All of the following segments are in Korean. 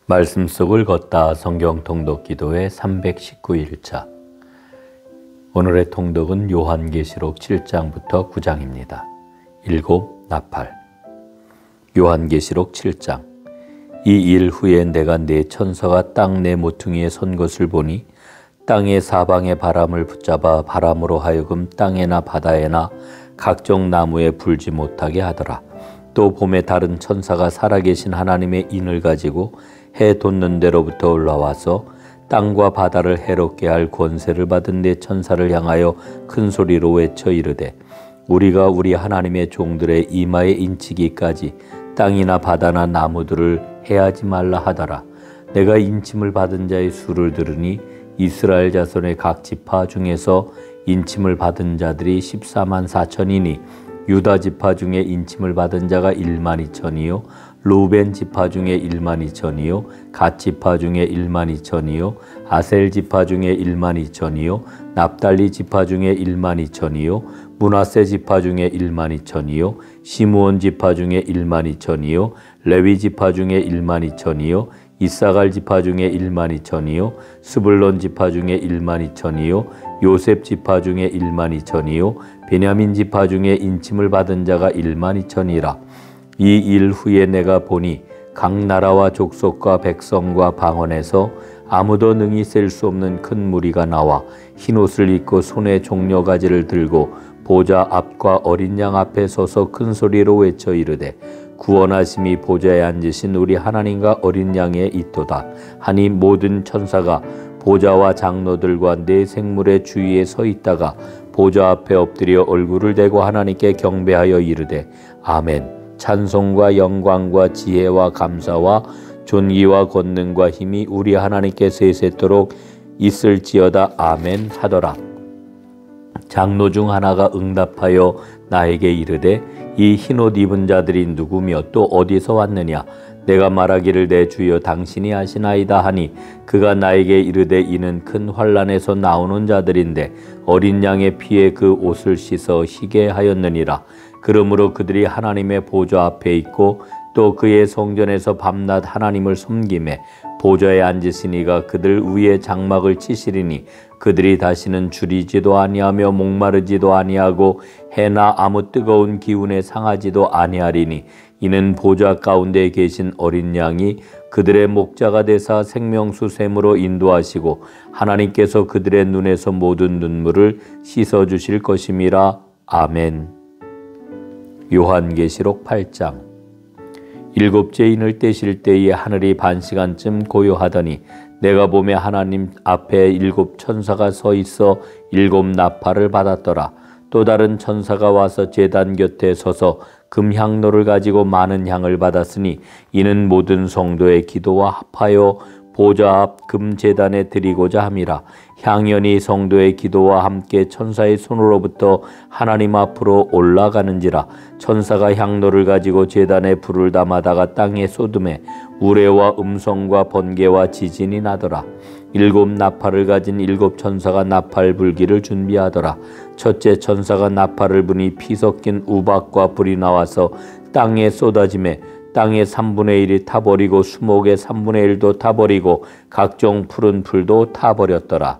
말씀 속을 걷다 성경 통독 기도회 319일차. 오늘의 통독은 요한계시록 7장부터 9장입니다. 일곱 나팔. 요한계시록 7장. 이 일 후에 내가 네 천사가 땅 네 모퉁이에 선 것을 보니 땅의 사방의 바람을 붙잡아 바람으로 하여금 땅에나 바다에나 각종 나무에 불지 못하게 하더라. 또 봄에 다른 천사가 살아계신 하나님의 인을 가지고 해 돋는 데로부터 올라와서 땅과 바다를 해롭게 할 권세를 받은 네 천사를 향하여 큰 소리로 외쳐 이르되, 우리가 우리 하나님의 종들의 이마에 인치기까지 땅이나 바다나 나무들을 해하지 말라 하더라. 내가 인침을 받은 자의 수를 들으니 이스라엘 자손의 각 지파 중에서 인침을 받은 자들이 14만 4천이니 유다 지파 중에 인침을 받은 자가 1만 2천이요 루벤 지파 중에 1만 2천이요 갓 지파 중에 1만 2천이요 아셀 지파 중에 1만 2천이요 납달리 지파 중에 1만 2천이요 므낫세 지파 중에 1만 2천이요 시므온 지파 중에 1만 2천이요 레위 지파 중에 1만 2천이요 이사갈 지파 중에 1만 2천이요 스불론 지파 중에 1만 2천이요 요셉 지파 중에 1만 2천이요 베냐민 지파 중에 인침을 받은 자가 1만 2천이라. 이 일 후에 내가 보니 각 나라와 족속과 백성과 방언에서 아무도 능히 셀 수 없는 큰 무리가 나와 흰옷을 입고 손에 종려가지를 들고 보좌 앞과 어린 양 앞에 서서 큰 소리로 외쳐 이르되, 구원하심이 보좌에 앉으신 우리 하나님과 어린 양에 있도다 하니 모든 천사가 보좌와 장로들과 네 생물의 주위에 서 있다가 보좌 앞에 엎드려 얼굴을 대고 하나님께 경배하여 이르되, 아멘. 찬송과 영광과 지혜와 감사와 존귀와 권능과 힘이 우리 하나님께 세세토록 있을지어다. 아멘 하더라. 장로 중 하나가 응답하여 나에게 이르되, 이 흰옷 입은 자들이 누구며 또 어디서 왔느냐? 내가 말하기를 내 주여 당신이 아시나이다 하니, 그가 나에게 이르되, 이는 큰 환난에서 나오는 자들인데 어린 양의 피에 그 옷을 씻어 희게 하였느니라. 그러므로 그들이 하나님의 보좌 앞에 있고 또 그의 성전에서 밤낮 하나님을 섬기매 보좌에 앉으신 이가 그들 위에 장막을 치시리니 그들이 다시는 줄이지도 아니하며 목마르지도 아니하고 해나 아무 뜨거운 기운에 상하지도 아니하리니, 이는 보좌 가운데 계신 어린 양이 그들의 목자가 되사 생명수 샘으로 인도하시고 하나님께서 그들의 눈에서 모든 눈물을 씻어주실 것임이라. 아멘. 요한계시록 8장. 일곱째 인을 떼실 때에 하늘이 반시간쯤 고요하더니 내가 보매 하나님 앞에 일곱 천사가 서 있어 일곱 나팔을 받았더라. 또 다른 천사가 와서 제단 곁에 서서 금향로를 가지고 많은 향을 받았으니 이는 모든 성도의 기도와 합하여 보좌 앞 금제단에 드리고자 함이라. 향연이 성도의 기도와 함께 천사의 손으로부터 하나님 앞으로 올라가는지라. 천사가 향로를 가지고 제단에 불을 담아다가 땅에 쏟음에 우레와 음성과 번개와 지진이 나더라. 일곱 나팔을 가진 일곱 천사가 나팔 불기를 준비하더라. 첫째 천사가 나팔을 부니 피 섞인 우박과 불이 나와서 땅에 쏟아지매 땅의 3분의 1이 타버리고 수목의 3분의 1도 타버리고 각종 푸른 풀도 타버렸더라.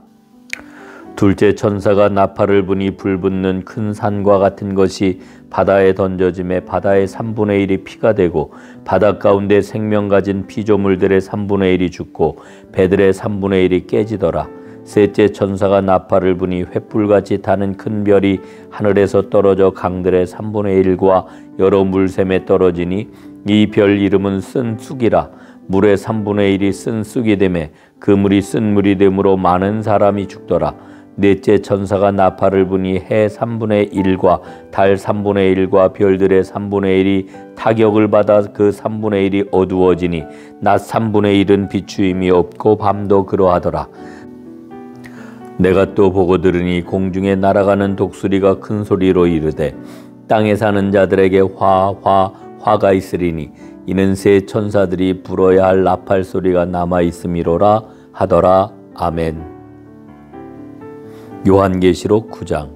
둘째 천사가 나팔을 부니 불 붙는 큰 산과 같은 것이 바다에 던져짐에 바다의 3분의 1이 피가 되고 바다 가운데 생명 가진 피조물들의 3분의 1이 죽고 배들의 3분의 1이 깨지더라. 셋째 천사가 나팔을 부니 횃불같이 타는 큰 별이 하늘에서 떨어져 강들의 3분의 1과 여러 물샘에 떨어지니 이 별 이름은 쓴 쑥이라. 물의 3분의 1이 쓴 쑥이 되매 그 물이 쓴 물이 되므로 많은 사람이 죽더라. 넷째 천사가 나팔을 부니 해 3분의 1과 달 3분의 1과 별들의 3분의 1이 타격을 받아 그 3분의 1이 어두워지니 낮 3분의 1은 비추임이 없고 밤도 그러하더라. 내가 또 보고 들으니 공중에 날아가는 독수리가 큰 소리로 이르되, 땅에 사는 자들에게 화가 있으리니 이는 새 천사들이 불어야 할 나팔 소리가 남아 있음이로라 하더라. 아멘. 요한계시록 9장.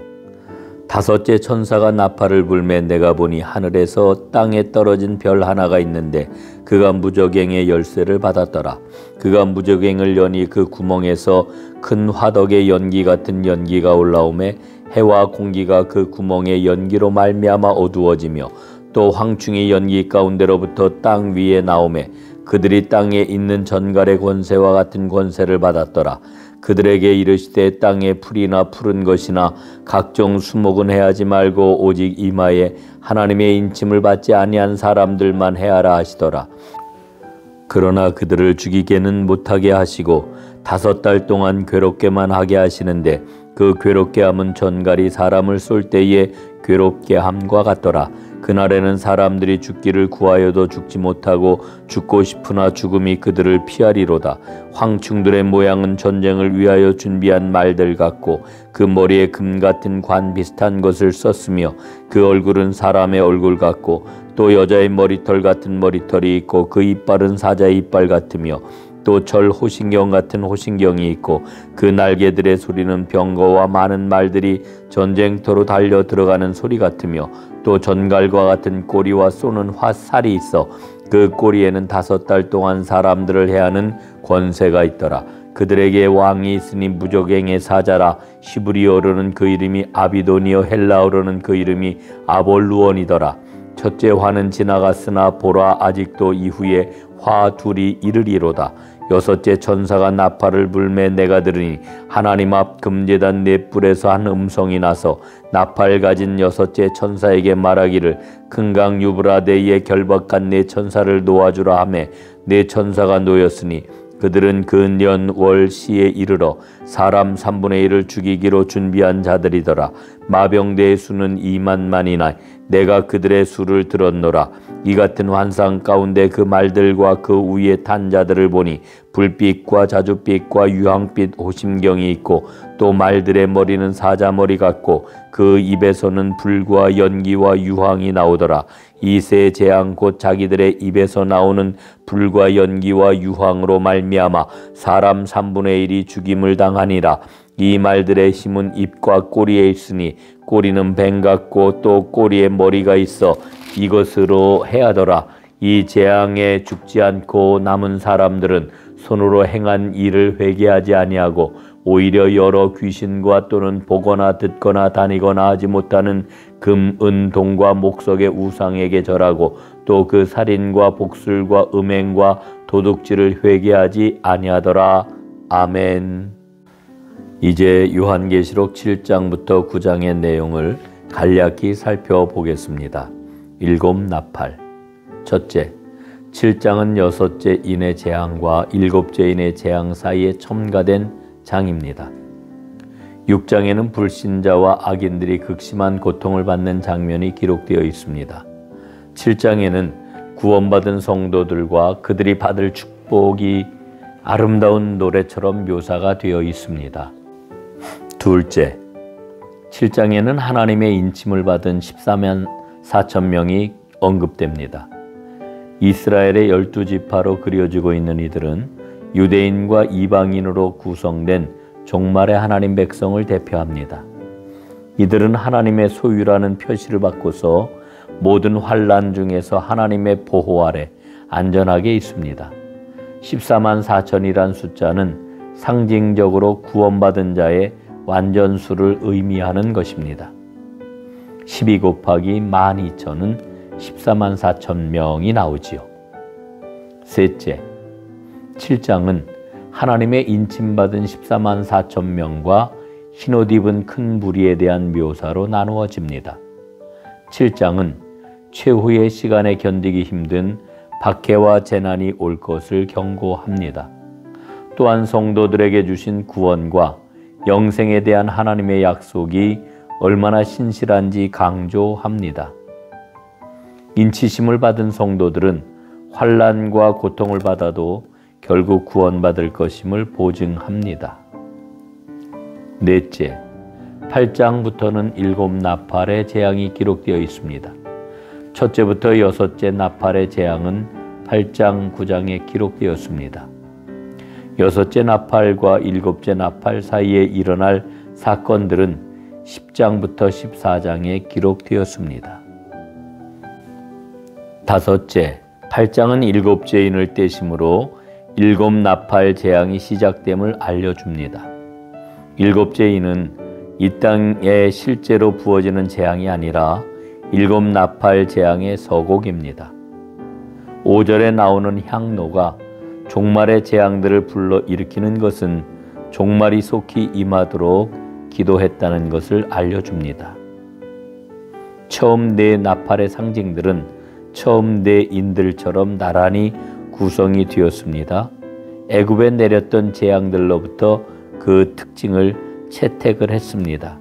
다섯째 천사가 나팔을 불매 내가 보니 하늘에서 땅에 떨어진 별 하나가 있는데 그가 무저갱의 열쇠를 받았더라. 그가 무저갱을 여니 그 구멍에서 큰 화덕의 연기 같은 연기가 올라오매 해와 공기가 그 구멍의 연기로 말미암아 어두워지며 또 황충이 연기 가운데로부터 땅 위에 나오매 그들이 땅에 있는 전갈의 권세와 같은 권세를 받았더라. 그들에게 이르시되 땅에 풀이나 푸른 것이나 각종 수목은 해하지 말고 오직 이마에 하나님의 인침을 받지 아니한 사람들만 해하라 하시더라. 그러나 그들을 죽이게는 못하게 하시고 5달 동안 괴롭게만 하게 하시는데 그 괴롭게 함은 전갈이 사람을 쏠 때에 괴롭게 함과 같더라. 그날에는 사람들이 죽기를 구하여도 죽지 못하고 죽고 싶으나 죽음이 그들을 피하리로다. 황충들의 모양은 전쟁을 위하여 준비한 말들 같고 그 머리에 금 같은 관 비슷한 것을 썼으며 그 얼굴은 사람의 얼굴 같고 또 여자의 머리털 같은 머리털이 있고 그 이빨은 사자의 이빨 같으며 또 절 호신경 같은 호신경이 있고 그 날개들의 소리는 병거와 많은 말들이 전쟁터로 달려 들어가는 소리 같으며 또 전갈과 같은 꼬리와 쏘는 화살이 있어 그 꼬리에는 5달 동안 사람들을 해하는 권세가 있더라. 그들에게 왕이 있으니 무저갱의 사자라. 히브리어로는 그 이름이 아비도니어, 헬라어로는 그 이름이 아볼루온이더라. 첫째 화는 지나갔으나 보라 아직도 이후에 화 둘이 이르리로다. 6째 천사가 나팔을 불매 내가 들으니 하나님 앞 금제단 네 뿔에서 한 음성이 나서 나팔 가진 6째 천사에게 말하기를 큰 강 유브라데에 결박한 네 천사를 놓아주라 하매 네 천사가 놓였으니 그들은 그 년 월 시에 이르러 사람 3분의 1을 죽이기로 준비한 자들이더라. 마병대의 수는 2만만이나 내가 그들의 수를 들었노라. 이 같은 환상 가운데 그 말들과 그 위에 탄 자들을 보니 불빛과 자줏빛과 유황빛 호심경이 있고 또 말들의 머리는 사자머리 같고 그 입에서는 불과 연기와 유황이 나오더라. 이 세 재앙 곧 자기들의 입에서 나오는 불과 연기와 유황으로 말미암아 사람 3분의 1이 죽임을 당하니라. 이 말들의 힘은 입과 꼬리에 있으니 꼬리는 뱀 같고 또 꼬리에 머리가 있어 이것으로 해하더라. 이 재앙에 죽지 않고 남은 사람들은 손으로 행한 일을 회개하지 아니하고 오히려 여러 귀신과 또는 보거나 듣거나 다니거나 하지 못하는 금, 은, 동과 목석의 우상에게 절하고 또 그 살인과 복술과 음행과 도둑질을 회개하지 아니하더라. 아멘. 이제 요한계시록 7장부터 9장의 내용을 간략히 살펴보겠습니다. 7 나팔. 첫째, 7장은 6째 인의 재앙과 7째 인의 재앙 사이에 첨가된 장입니다. 6장에는 불신자와 악인들이 극심한 고통을 받는 장면이 기록되어 있습니다. 7장에는 구원받은 성도들과 그들이 받을 축복이 아름다운 노래처럼 묘사가 되어 있습니다. 둘째, 7장에는 하나님의 인침을 받은 14만 4천 명이 언급됩니다. 이스라엘의 12지파로 그려지고 있는 이들은 유대인과 이방인으로 구성된 종말의 하나님 백성을 대표합니다. 이들은 하나님의 소유라는 표시를 받고서 모든 환난 중에서 하나님의 보호 아래 안전하게 있습니다. 14만 4천이란 숫자는 상징적으로 구원받은 자의 완전수를 의미하는 것입니다. 12 곱하기 12,000은 14만 4천 명이 나오지요. 셋째, 7장은 하나님의 인침받은 14만 4천 명과 흰옷 입은 큰 무리에 대한 묘사로 나누어집니다. 7장은 최후의 시간에 견디기 힘든 박해와 재난이 올 것을 경고합니다. 또한 성도들에게 주신 구원과 영생에 대한 하나님의 약속이 얼마나 신실한지 강조합니다. 인치심을 받은 성도들은 환난과 고통을 받아도 결국 구원받을 것임을 보증합니다. 넷째, 8장부터는 7 나팔의 재앙이 기록되어 있습니다. 첫째부터 6째 나팔의 재앙은 8장, 9장에 기록되었습니다. 6째 나팔과 7째 나팔 사이에 일어날 사건들은 10장부터 14장에 기록되었습니다. 다섯째, 8장은 일곱 죄인을 떼심으로 일곱 나팔 재앙이 시작됨을 알려줍니다. 일곱 죄인은 이 땅에 실제로 부어지는 재앙이 아니라 일곱 나팔 재앙의 서곡입니다. 5절에 나오는 향로가 종말의 재앙들을 불러일으키는 것은 종말이 속히 임하도록 기도했다는 것을 알려줍니다. 처음 네 나팔의 상징들은 처음 네 인들처럼 나란히 구성이 되었습니다. 애굽에 내렸던 재앙들로부터 그 특징을 채택을 했습니다.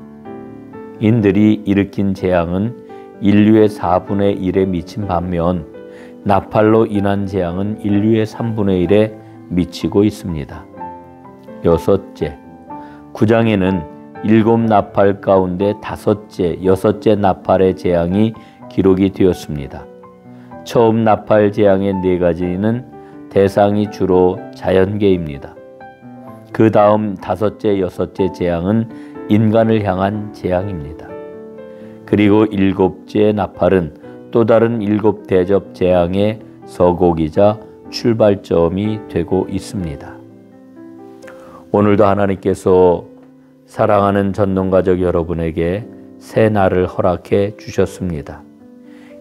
인들이 일으킨 재앙은 인류의 4분의 1에 미친 반면 나팔로 인한 재앙은 인류의 3분의 1에 미치고 있습니다. 여섯째, 9장에는 일곱 나팔 가운데 다섯째, 여섯째 나팔의 재앙이 기록이 되었습니다. 처음 나팔 재앙의 네 가지는 대상이 주로 자연계입니다. 그 다음 다섯째, 여섯째 재앙은 인간을 향한 재앙입니다. 그리고 일곱째 나팔은 또 다른 일곱 대접 재앙의 서곡이자 출발점이 되고 있습니다. 오늘도 하나님께서 사랑하는 전동가족 여러분에게 새 날을 허락해 주셨습니다.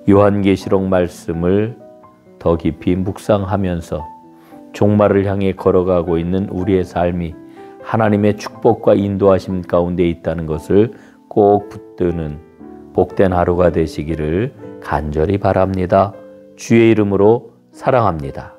요한계시록 말씀을 더 깊이 묵상하면서 종말을 향해 걸어가고 있는 우리의 삶이 하나님의 축복과 인도하심 가운데 있다는 것을 꼭 붙드는 복된 하루가 되시기를 간절히 바랍니다. 주의 이름으로 사랑합니다.